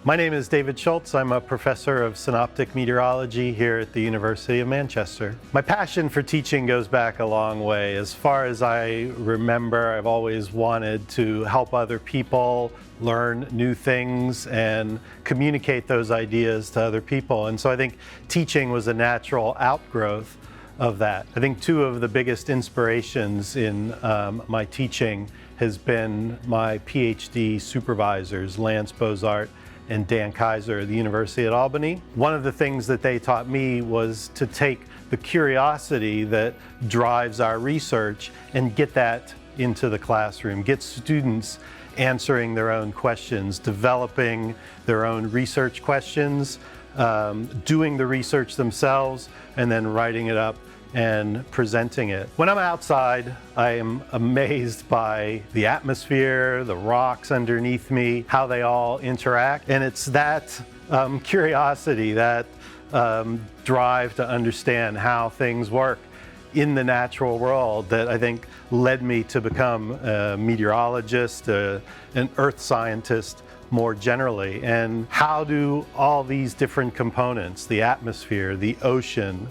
My name is David Schultz. I'm a professor of synoptic meteorology here at the University of Manchester. My passion for teaching goes back a long way. As far as I remember, I've always wanted to help other people learn new things and communicate those ideas to other people. And so I think teaching was a natural outgrowth of that. I think two of the biggest inspirations in my teaching has been my PhD supervisors, Lance Bozart and Dan Kaiser at the University at Albany. One of the things that they taught me was to take the curiosity that drives our research and get that into the classroom, get students answering their own questions, developing their own research questions, doing the research themselves, and then writing it up and presenting it. When I'm outside, I am amazed by the atmosphere, the rocks underneath me, how they all interact. And it's that curiosity, that drive to understand how things work in the natural world that I think led me to become a meteorologist, an earth scientist more generally. And how do all these different components, the atmosphere, the ocean,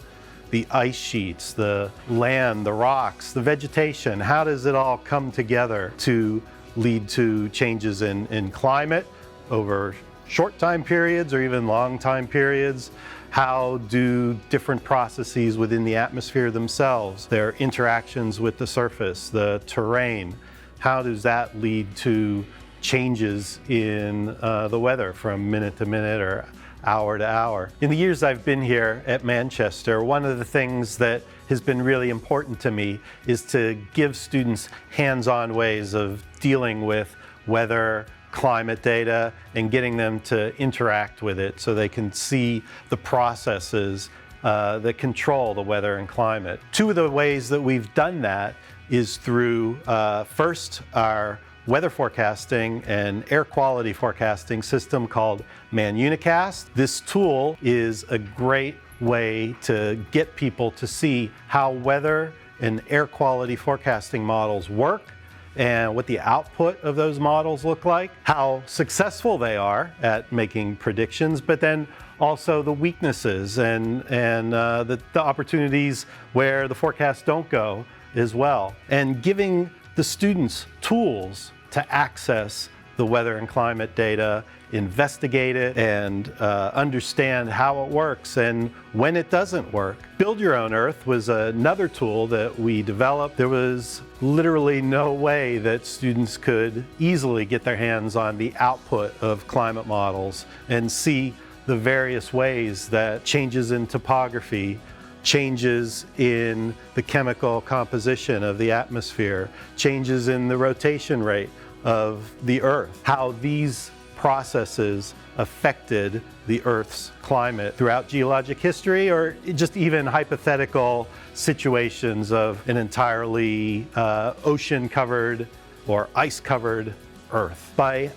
the ice sheets, the land, the rocks, the vegetation, how does it all come together to lead to changes in climate over short time periods or even long time periods? How do different processes within the atmosphere themselves, their interactions with the surface, the terrain, how does that lead to changes in the weather from minute to minute or hour to hour? In the years I've been here at Manchester, one of the things that has been really important to me is to give students hands-on ways of dealing with weather, climate data, and getting them to interact with it so they can see the processes that control the weather and climate. Two of the ways that we've done that is through first our weather forecasting and air quality forecasting system called ManUniCast. This tool is a great way to get people to see how weather and air quality forecasting models work and what the output of those models look like, how successful they are at making predictions, but then also the weaknesses and the opportunities where the forecasts don't go as well. And giving the students tools to access the weather and climate data, investigate it, and understand how it works and when it doesn't work. Build Your Own Earth was another tool that we developed. There was literally no way that students could easily get their hands on the output of climate models and see the various ways that changes in topography, changes in the chemical composition of the atmosphere, changes in the rotation rate of the Earth, how these processes affected the Earth's climate throughout geologic history, or just even hypothetical situations of an entirely ocean-covered or ice-covered Earth. By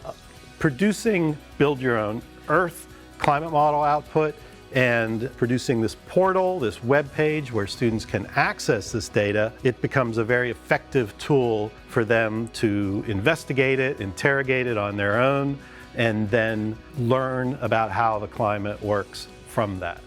producing Build Your Own Earth climate model output and producing this portal, this web page where students can access this data, it becomes a very effective tool for them to investigate it, interrogate it on their own, and then learn about how the climate works from that.